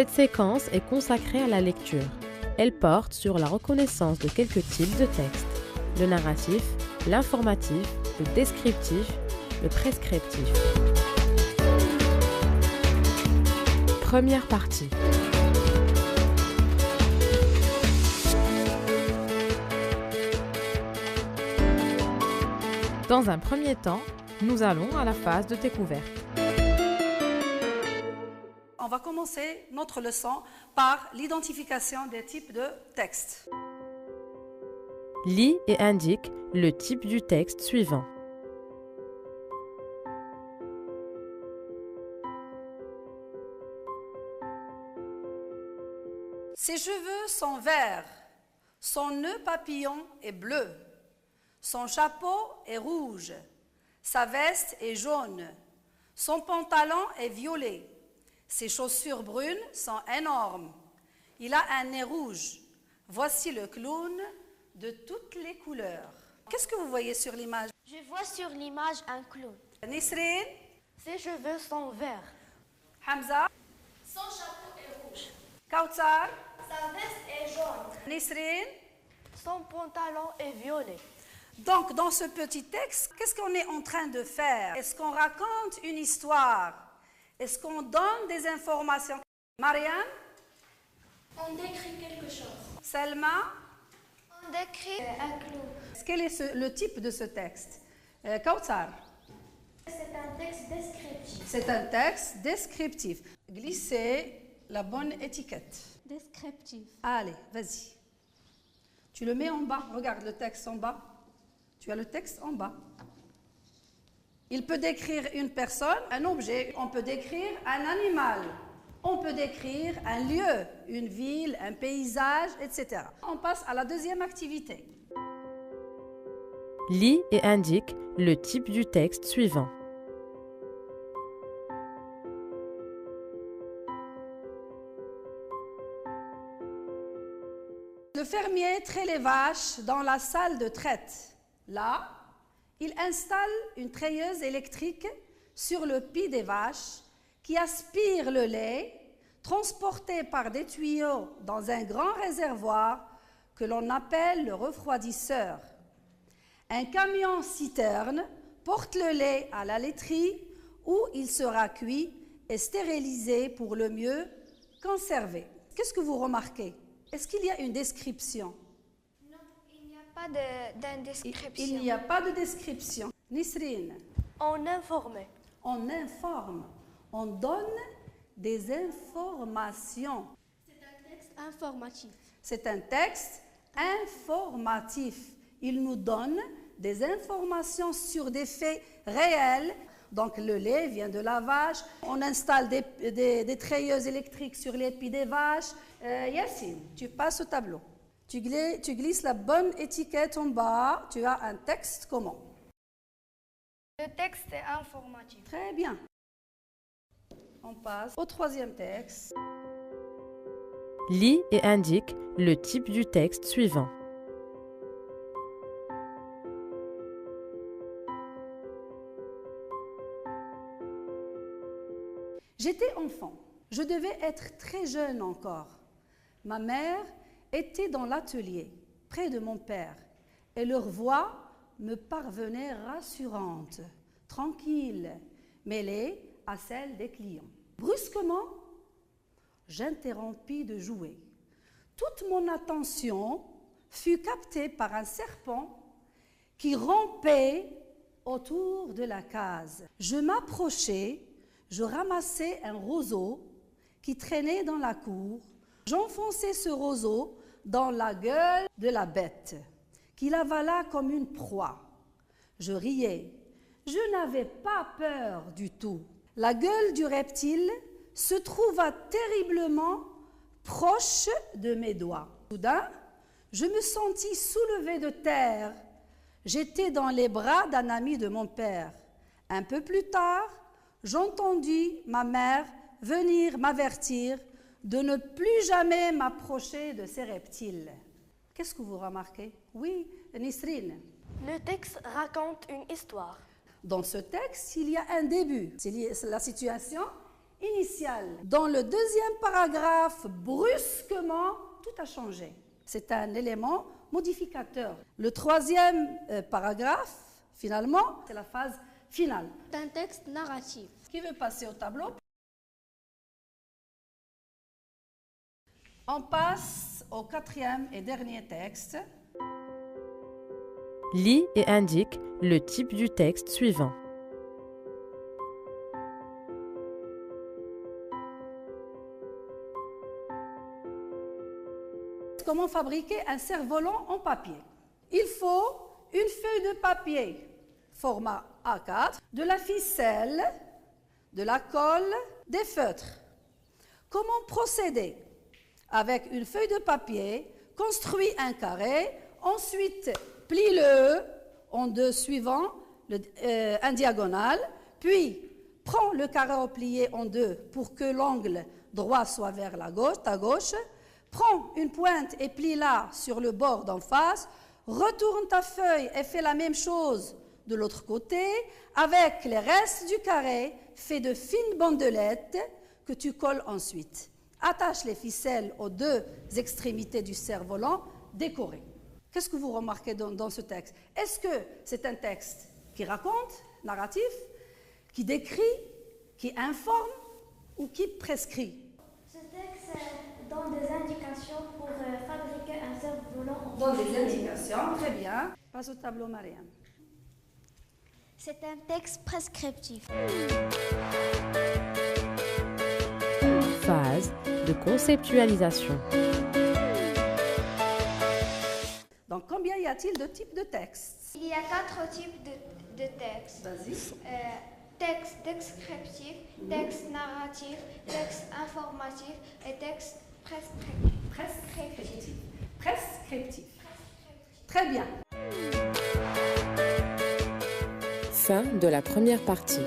Cette séquence est consacrée à la lecture. Elle porte sur la reconnaissance de quelques types de textes: le narratif, l'informatif, le descriptif, le prescriptif. Première partie. Dans un premier temps, nous allons à la phase de découverte. On va commencer notre leçon par l'identification des types de textes. Lis et indique le type du texte suivant. Ses cheveux sont verts, son nœud papillon est bleu, son chapeau est rouge, sa veste est jaune, son pantalon est violet, ses chaussures brunes sont énormes, il a un nez rouge. Voici le clown de toutes les couleurs. Qu'est-ce que vous voyez sur l'image? Je vois sur l'image un clown. Nisrine? Ses cheveux sont verts. Hamza? Son chapeau est rouge. Kautsar? Sa veste est jaune. Nisrine? Son pantalon est violet. Donc, dans ce petit texte, qu'est-ce qu'on est en train de faire? Est-ce qu'on raconte une histoire? Est-ce qu'on donne des informations? Marianne? On décrit quelque chose. Selma? On décrit un clown. Quel est le type de ce texte? Kautsar? C'est un texte descriptif. C'est un texte descriptif. Glissez la bonne étiquette. Descriptif. Allez, vas-y. Tu le mets en bas. Regarde le texte en bas. Tu as le texte en bas. Il peut décrire une personne, un objet. On peut décrire un animal. On peut décrire un lieu, une ville, un paysage, etc. On passe à la deuxième activité. Lis et indique le type du texte suivant. Le fermier traite les vaches dans la salle de traite. Là, il installe une treilleuse électrique sur le pied des vaches qui aspire le lait transporté par des tuyaux dans un grand réservoir que l'on appelle le refroidisseur. Un camion citerne porte le lait à la laiterie où il sera cuit et stérilisé pour le mieux conserver. Qu'est-ce que vous remarquez? Est-ce qu'il y a une description? Non, il n'y a pas de description. Il n'y a pas de description. Nisrine? On informe. On informe. On donne des informations. C'est un texte informatif. C'est un texte informatif. Il nous donne des informations sur des faits réels. Donc le lait vient de la vache. On installe des treilleuses électriques sur les pieds des vaches. Yassine, tu passes au tableau. Tu glisses la bonne étiquette en bas. Tu as un texte comment? Le texte est informatif. Très bien. On passe au troisième texte. Lis et indique le type du texte suivant. J'étais enfant. Je devais être très jeune encore. Ma mère était dans l'atelier, près de mon père, et leur voix me parvenait rassurante, tranquille, mêlée à celle des clients. Brusquement, j'interrompis de jouer. Toute mon attention fut captée par un serpent qui rampait autour de la case. Je m'approchai, je ramassai un roseau qui traînait dans la cour. J'enfonçai ce roseau dans la gueule de la bête, qui l'avala comme une proie. Je riais. Je n'avais pas peur du tout. La gueule du reptile se trouva terriblement proche de mes doigts. Soudain, je me sentis soulevée de terre. J'étais dans les bras d'un ami de mon père. Un peu plus tard, j'entendis ma mère venir m'avertir de ne plus jamais m'approcher de ces reptiles. Qu'est-ce que vous remarquez? Oui, Nisrine. Le texte raconte une histoire. Dans ce texte, il y a un début. C'est la situation initial. Dans le deuxième paragraphe, brusquement, tout a changé. C'est un élément modificateur. Le troisième paragraphe, finalement, c'est la phase finale. C'est un texte narratif. Qui veut passer au tableau? On passe au quatrième et dernier texte. Lis et indique le type du texte suivant. Comment fabriquer un cerf-volant en papier? Il faut une feuille de papier format A4, de la ficelle, de la colle, des feutres. Comment procéder? Avec une feuille de papier, construis un carré, ensuite plie-le en deux suivants, un diagonal, puis prends le carré plié en deux pour que l'angle droit soit vers ta gauche, prends une pointe et plie-la sur le bord d'en face, retourne ta feuille et fais la même chose de l'autre côté. Avec les restes du carré, fais de fines bandelettes que tu colles ensuite. Attache les ficelles aux deux extrémités du cerf-volant décoré. Qu'est-ce que vous remarquez dans ce texte? Est-ce que c'est un texte qui raconte, narratif, qui décrit, qui informe ou qui prescrit? Ce texte donne des indications pour fabriquer un cerf-volant. Donne des indications, très bien. Passe au tableau, Marianne. C'est un texte prescriptif. Phase de conceptualisation. Donc, combien y a-t-il de types de textes? Il y a 4 types de textes. Vas-y. Texte descriptif, texte narratif, texte informatif et texte prescriptif. Prescriptif. Très bien. Fin de la première partie.